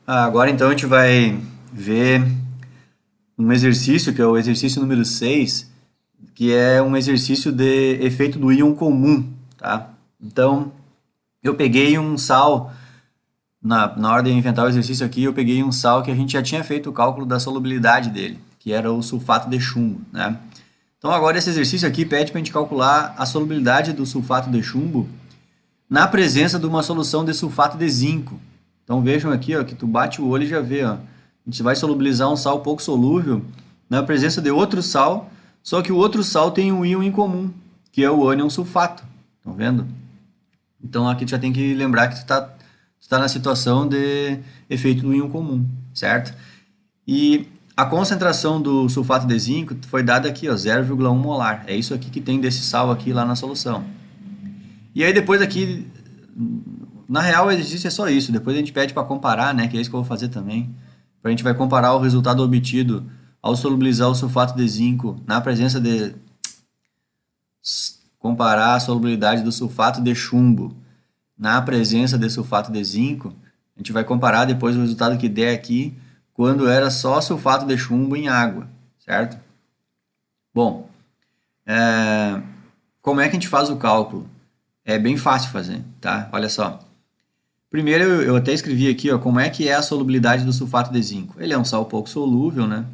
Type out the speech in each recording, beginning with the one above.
Agora então a gente vai ver um exercício que é o exercício número 6, que é um exercício de efeito do íon comum, tá? Então, eu peguei um sal, na hora de inventar o exercício aqui, eu peguei um sal que a gente já tinha feito o cálculo da solubilidade dele, que era o sulfato de chumbo, né? Então agora esse exercício aqui pede para a gente calcular a solubilidade do sulfato de chumbo na presença de uma solução de sulfato de zinco. Então vejam aqui, ó, que tu bate o olho e já vê, ó. A gente vai solubilizar um sal pouco solúvel na presença de outro sal, só que o outro sal tem um íon em comum, que é o ânion sulfato. Estão vendo? Então aqui tu já tem que lembrar que tu tá na situação de efeito do íon comum, certo? E a concentração do sulfato de zinco foi dada aqui, ó, 0,1 molar. É isso aqui que tem desse sal aqui lá na solução. E aí depois aqui, na real o exercício é só isso. Depois a gente pede para comparar, né, que é isso que eu vou fazer também. A gente vai comparar o resultado obtido ao solubilizar o sulfato de zinco na presença de... Comparar a solubilidade do sulfato de chumbo na presença de sulfato de zinco. A gente vai comparar depois o resultado que der aqui quando era só sulfato de chumbo em água, certo? Bom, como é que a gente faz o cálculo? É bem fácil fazer, tá? Olha só. Primeiro eu até escrevi aqui, ó, como é que é a solubilidade do sulfato de zinco. Ele é um sal pouco solúvel, né?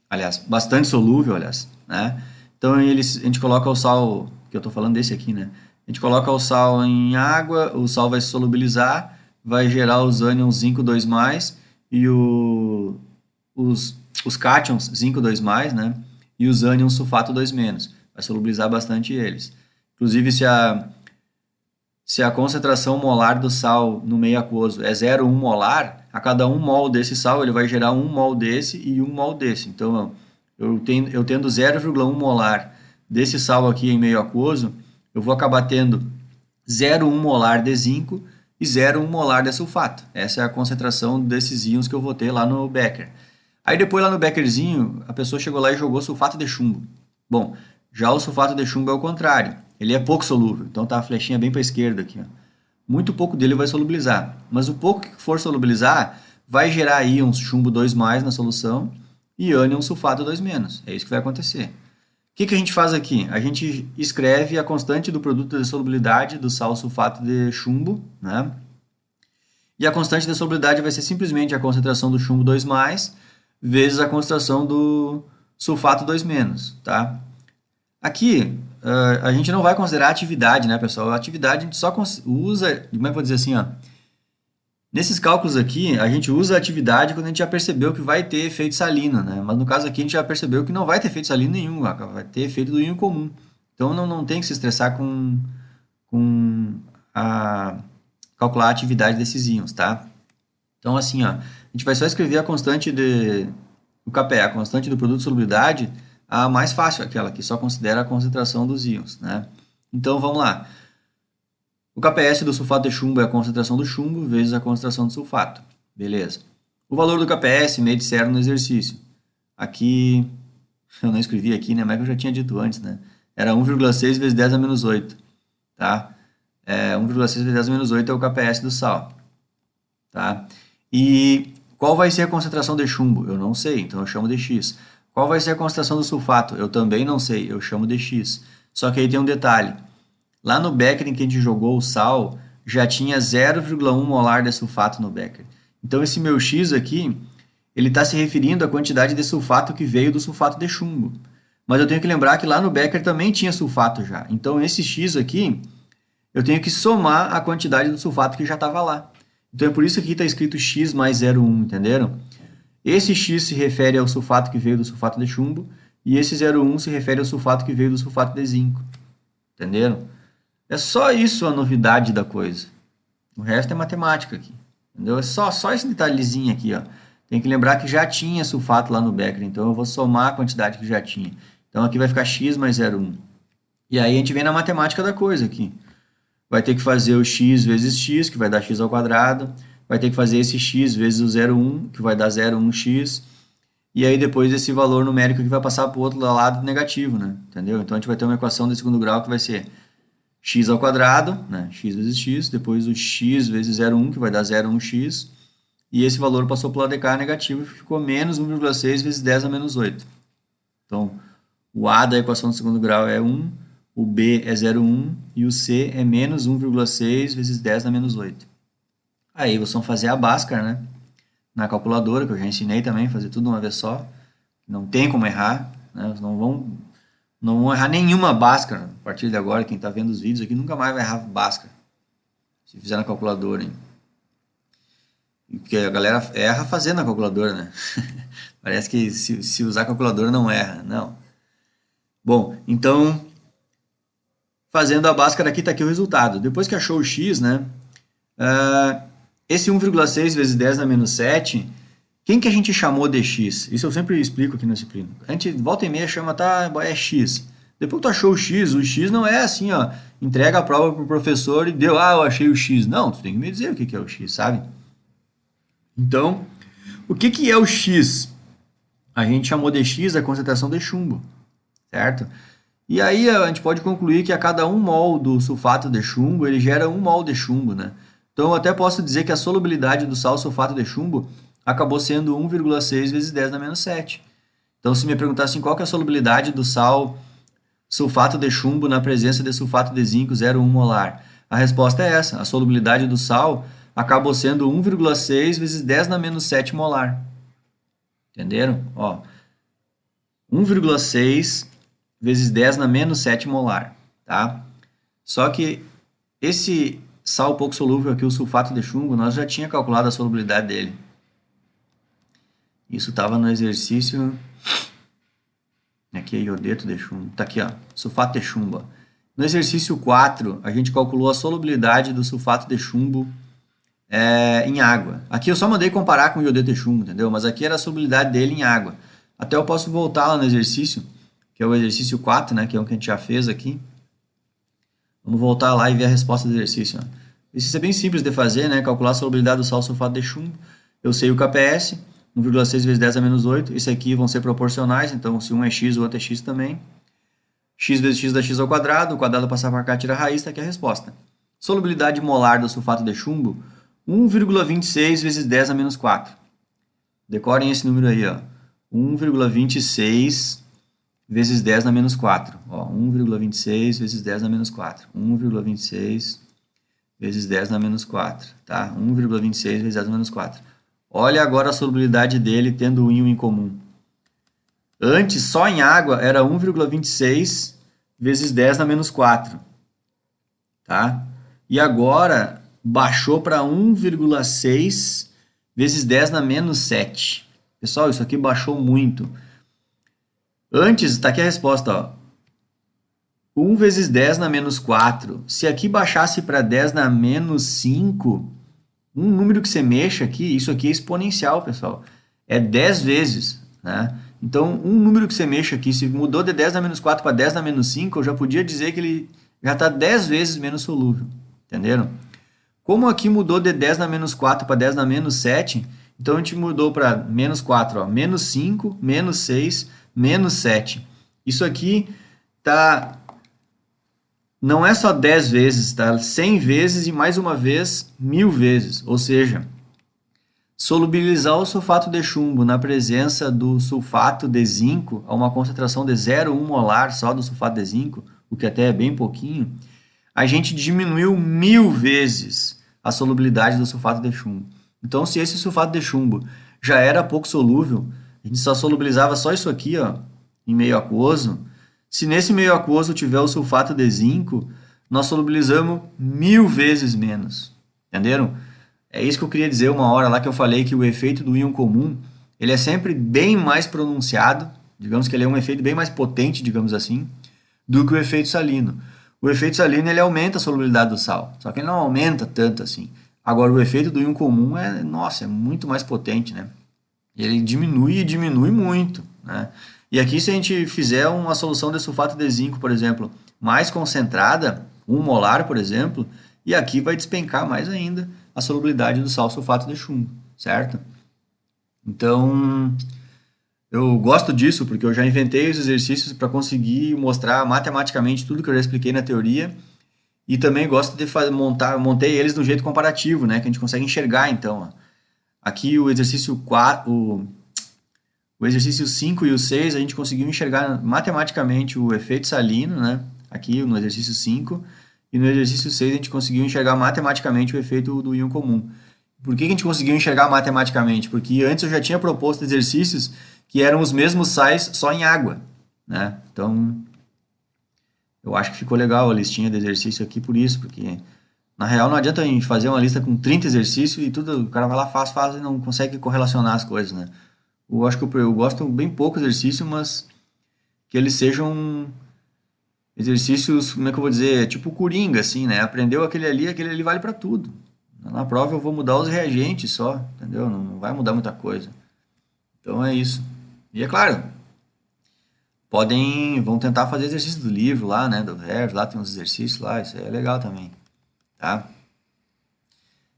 Aliás, bastante solúvel, aliás, né? Então a gente coloca o sal, que eu estou falando desse aqui, né? A gente coloca o sal em água, o sal vai se solubilizar, vai gerar os ânions zinco 2+, e os cátions zinco 2+, né? E os ânions sulfato 2-. Vai solubilizar bastante eles. Inclusive, se a concentração molar do sal no meio aquoso é 0,1 molar, a cada 1 mol desse sal ele vai gerar 1 mol desse e 1 mol desse. Então, eu tendo 0,1 molar desse sal aqui em meio aquoso, eu vou acabar tendo 0,1 molar de zinco e 0,1 molar de sulfato. Essa é a concentração desses íons que eu vou ter lá no becker. Aí depois lá no beckerzinho, a pessoa chegou lá e jogou sulfato de chumbo. Bom, já o sulfato de chumbo é o contrário. Ele é pouco solúvel, então tá a flechinha bem para a esquerda aqui, ó. Muito pouco dele vai solubilizar, mas o pouco que for solubilizar vai gerar íons chumbo 2+ na solução e ânion sulfato 2-. É isso que vai acontecer. O que a gente faz aqui? A gente escreve a constante do produto de solubilidade do sal sulfato de chumbo, né? E a constante de solubilidade vai ser simplesmente a concentração do chumbo 2+, vezes a concentração do sulfato 2-, tá? Aqui, a gente não vai considerar atividade, né, pessoal? A atividade a gente só usa, como é que eu vou dizer assim, ó? Nesses cálculos aqui, a gente usa a atividade quando a gente já percebeu que vai ter efeito salino, né? Mas no caso aqui, a gente já percebeu que não vai ter efeito salino nenhum, vai ter efeito do íon comum. Então, não tem que se estressar com calcular a atividade desses íons, tá? Então, assim, ó, a gente vai só escrever a constante do KPA, a constante do produto de solubilidade, a mais fácil, aquela que só considera a concentração dos íons, né? Então, vamos lá. O KPS do sulfato de chumbo é a concentração do chumbo vezes a concentração do sulfato. Beleza. O valor do KPS me disseram no exercício. Aqui, eu não escrevi aqui, né? Mas eu já tinha dito antes, né? Era 1,6 vezes 10 a menos 8, tá? 1,6 vezes 10 a menos 8 é o KPS do sal, tá? E qual vai ser a concentração de chumbo? Eu não sei, então eu chamo de X. Qual vai ser a concentração do sulfato? Eu também não sei, eu chamo de X. Só que aí tem um detalhe. Lá no becker em que a gente jogou o sal, já tinha 0,1 molar de sulfato no becker. Então esse meu X aqui, ele está se referindo à quantidade de sulfato que veio do sulfato de chumbo. Mas eu tenho que lembrar que lá no becker também tinha sulfato já. Então esse X aqui, eu tenho que somar a quantidade do sulfato que já estava lá. Então é por isso que aqui está escrito X mais 0,1, entenderam? Esse X se refere ao sulfato que veio do sulfato de chumbo e esse 0,1 se refere ao sulfato que veio do sulfato de zinco. Entenderam? É só isso a novidade da coisa. O resto é matemática aqui. Entendeu? É só esse detalhezinho aqui, ó. Tem que lembrar que já tinha sulfato lá no becker, então eu vou somar a quantidade que já tinha. Então aqui vai ficar X mais 0,1. E aí a gente vem na matemática da coisa aqui. Vai ter que fazer o x vezes x, que vai dar x ao quadrado. Vai ter que fazer esse x vezes o 0,1, que vai dar 0,1x. E aí depois esse valor numérico que vai passar para o outro lado negativo, né? Entendeu? Então a gente vai ter uma equação de segundo grau que vai ser x², né? X vezes x, depois o x vezes 0,1, que vai dar 0,1x, e esse valor passou para o lado de cá negativo e ficou menos 1,6 vezes 10 a menos 8. Então, o A da equação do segundo grau é 1, o B é 0,1 e o C é menos 1,6 vezes 10 a menos 8. Aí vocês vão fazer a Bhaskara, né? Na calculadora, que eu já ensinei também, fazer tudo uma vez só. Não tem como errar, né? Vocês não vão errar nenhuma Bhaskara a partir de agora. Quem está vendo os vídeos aqui nunca mais vai errar Bhaskara, se fizer na calculadora, hein? Porque a galera erra fazendo a calculadora, né? Parece que se usar a calculadora não erra. Não. Bom, então, fazendo a Bhaskara aqui, está aqui o resultado. Depois que achou o x, né? Esse 1,6 vezes 10 a menos 7, quem que a gente chamou de x? Isso eu sempre explico aqui na disciplina. A gente volta e meia chama, tá, é x. Depois que tu achou o x não é assim, ó, entrega a prova pro professor e deu, eu achei o x. Não, tu tem que me dizer o que é o x, sabe? Então, o que é o x? A gente chamou de x a concentração de chumbo, certo? E aí a gente pode concluir que a cada 1 mol do sulfato de chumbo, ele gera 1 mol de chumbo, né? Então eu até posso dizer que a solubilidade do sal sulfato de chumbo acabou sendo 1,6 vezes 10 na menos 7. Então se me perguntassem qual que é a solubilidade do sal sulfato de chumbo na presença de sulfato de zinco 0,1 molar, a resposta é essa. A solubilidade do sal acabou sendo 1,6 vezes 10 na menos 7 molar. Entenderam? Ó, 1,6 vezes 10 na menos 7 molar, tá? Só que esse sal pouco solúvel aqui, o sulfato de chumbo, nós já tinha calculado a solubilidade dele. Isso estava no exercício... Aqui é iodeto de chumbo. Tá aqui, ó, sulfato de chumbo. No exercício 4, a gente calculou a solubilidade do sulfato de chumbo em água. Aqui eu só mandei comparar com o iodeto de chumbo, entendeu? Mas aqui era a solubilidade dele em água. Até eu posso voltar lá no exercício, que é o exercício 4, né, que é o que a gente já fez aqui. Vamos voltar lá e ver a resposta do exercício. Ó. Isso é bem simples de fazer, né? Calcular a solubilidade do sal sulfato de chumbo. Eu sei o KPS, 1,6 vezes 10 a menos 8. Isso aqui vão ser proporcionais, então se um é x, o outro é x também. X vezes x dá x ao quadrado, o quadrado passar para cá, tira a raiz, está aqui a resposta. Solubilidade molar do sulfato de chumbo, 1,26 vezes 10 a menos 4. Decorem esse número aí, ó. 1,26 vezes 10 na menos 4. 1,26 vezes 10 na menos 4. 1,26 vezes 10 na menos 4. Tá? 1,26 vezes 10 na menos 4. Olha agora a solubilidade dele tendo o íon em comum. Antes, só em água, era 1,26 vezes 10 na menos 4. Tá? E agora, baixou para 1,6 vezes 10 na menos 7. Pessoal, isso aqui baixou muito. Antes, está aqui a resposta, ó. 1 vezes 10 na menos 4. Se aqui baixasse para 10 na menos 5, um número que você mexa aqui, isso aqui é exponencial, pessoal. É 10 vezes, né? Então, um número que você mexa aqui, se mudou de 10 na menos 4 para 10 na menos 5, eu já podia dizer que ele já está 10 vezes menos solúvel. Entenderam? Como aqui mudou de 10 na menos 4 para 10 na menos 7, então a gente mudou para menos 4, ó, menos 5, menos 6, menos 7. Isso aqui tá, não é só 10 vezes, tá 100 vezes e mais uma vez 1000 vezes. Ou seja, solubilizar o sulfato de chumbo na presença do sulfato de zinco a uma concentração de 0,1 molar só do sulfato de zinco, o que até é bem pouquinho, a gente diminuiu 1000 vezes a solubilidade do sulfato de chumbo. Então, se esse sulfato de chumbo já era pouco solúvel, a gente só solubilizava só isso aqui, ó, em meio aquoso. Se nesse meio aquoso tiver o sulfato de zinco, nós solubilizamos 1000 vezes menos. Entenderam? É isso que eu queria dizer uma hora lá que eu falei que o efeito do íon comum, ele é sempre bem mais pronunciado, digamos que ele é um efeito bem mais potente, digamos assim, do que o efeito salino. O efeito salino ele aumenta a solubilidade do sal, só que ele não aumenta tanto assim. Agora o efeito do íon comum é, nossa, é muito mais potente, né? Ele diminui e diminui muito, né? E aqui se a gente fizer uma solução de sulfato de zinco, por exemplo, mais concentrada, 1 molar, por exemplo, e aqui vai despencar mais ainda a solubilidade do sal sulfato de chumbo, certo? Então, eu gosto disso porque eu já inventei os exercícios para conseguir mostrar matematicamente tudo que eu já expliquei na teoria e também gosto de montei eles do jeito comparativo, né? Que a gente consegue enxergar, então, ó. Aqui o exercício 4, o exercício 5 e o 6 a gente conseguiu enxergar matematicamente o efeito salino, né? Aqui no exercício 5 e no exercício 6 a gente conseguiu enxergar matematicamente o efeito do íon comum. Por que a gente conseguiu enxergar matematicamente? Porque antes eu já tinha proposto exercícios que eram os mesmos sais só em água, né? Então, eu acho que ficou legal a listinha de exercício aqui por isso, porque na real não adianta a gente fazer uma lista com 30 exercícios e tudo, o cara vai lá, faz e não consegue correlacionar as coisas, né? Eu acho que eu gosto bem pouco exercício, mas que eles sejam exercícios, como é que eu vou dizer, tipo coringa, assim, né? Aprendeu aquele ali vale para tudo. Na prova eu vou mudar os reagentes só, entendeu? Não vai mudar muita coisa. Então é isso. E é claro, vão tentar fazer exercício do livro lá, né? Do Harris, lá tem uns exercícios lá, isso é legal também, tá?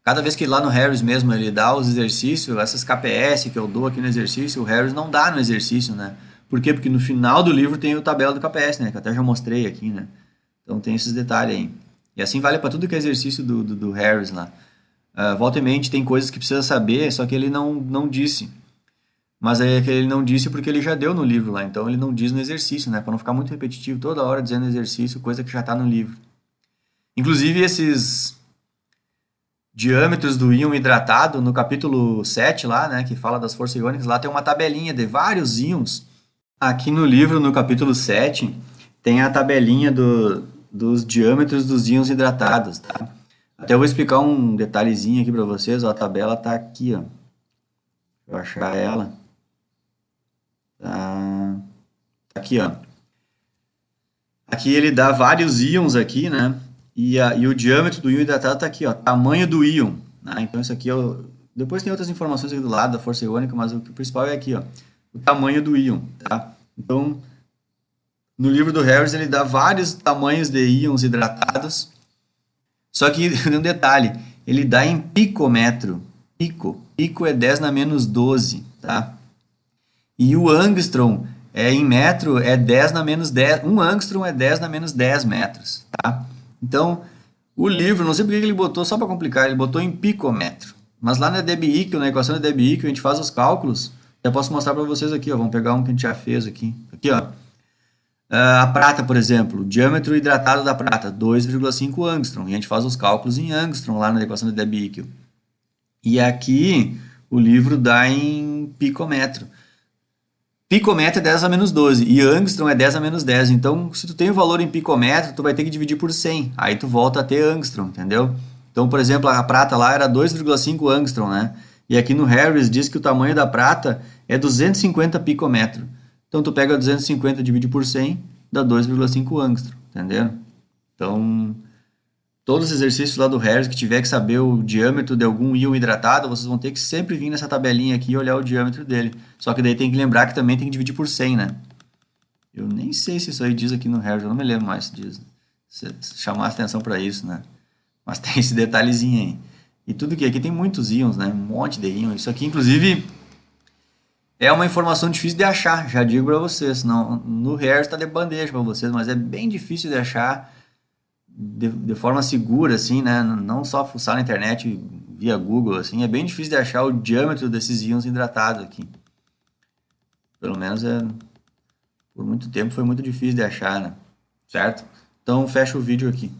Cada vez que lá no Harris mesmo ele dá os exercícios, essas KPS que eu dou aqui no exercício, o Harris não dá no exercício, né? Por quê? Porque no final do livro tem o tabela do KPS, né? Que eu até já mostrei aqui, né? Então tem esses detalhes aí. E assim vale para tudo que é exercício do Harris lá. Volta e meia tem coisas que precisa saber, só que ele não disse. Mas é que ele não disse porque ele já deu no livro lá, então ele não diz no exercício, né? Para não ficar muito repetitivo toda hora dizendo exercício, coisa que já está no livro. Inclusive esses diâmetros do íon hidratado, no capítulo 7 lá, né, que fala das forças iônicas, lá tem uma tabelinha de vários íons. Aqui no livro, no capítulo 7 tem a tabelinha dos diâmetros dos íons hidratados, tá? Até eu vou explicar um detalhezinho aqui para vocês, ó, a tabela tá aqui, ó. Deixa eu achar ela. Tá aqui, ó. Aqui ele dá vários íons aqui, né? E o diâmetro do íon hidratado está aqui, ó, tamanho do íon. Né? Então isso aqui depois tem outras informações aqui do lado da força iônica, mas o principal é aqui, ó, o tamanho do íon, tá? Então, no livro do Harris ele dá vários tamanhos de íons hidratados, só que tem um detalhe, ele dá em picômetro. Pico é 10 na menos 12, tá? E o angstrom em metro é 10 na menos 10. Um angstrom é 10 na menos 10 metros, tá? Então, o livro, não sei por que ele botou, só para complicar, ele botou em picômetro. Mas lá na Debye-Equal, na equação da Debye-Equal, a gente faz os cálculos. Eu posso mostrar para vocês aqui, ó. Vamos pegar um que a gente já fez aqui. Aqui, ó. A prata, por exemplo, o diâmetro hidratado da prata, 2,5 angstrom. E a gente faz os cálculos em angstrom lá na equação da Debye-Equal. E aqui o livro dá em picômetro. Picômetro é 10 a menos 12 e angstrom é 10 a menos 10. Então, se tu tem o valor em picômetro, tu vai ter que dividir por 100. Aí tu volta a ter angstrom, entendeu? Então, por exemplo, a prata lá era 2,5 angstrom, né? E aqui no Harris diz que o tamanho da prata é 250 picômetro. Então, tu pega 250 e divide por 100, dá 2,5 angstrom, entendeu? Então, todos os exercícios lá do Harris que tiver que saber o diâmetro de algum íon hidratado, vocês vão ter que sempre vir nessa tabelinha aqui e olhar o diâmetro dele. Só que daí tem que lembrar que também tem que dividir por 100, né? Eu nem sei se isso aí diz aqui no Harris, eu não me lembro mais se diz. Se chamar atenção para isso, né? Mas tem esse detalhezinho aí. E tudo que aqui tem muitos íons, né? Um monte de íons. Isso aqui, inclusive, é uma informação difícil de achar, já digo para vocês. Não, no Harris está de bandeja para vocês, mas é bem difícil de achar de forma segura, assim, né? Não só fuçar na internet via Google, assim, é bem difícil de achar o diâmetro desses íons hidratados aqui. Pelo menos por muito tempo foi muito difícil de achar, né? Certo? Então fecha o vídeo aqui.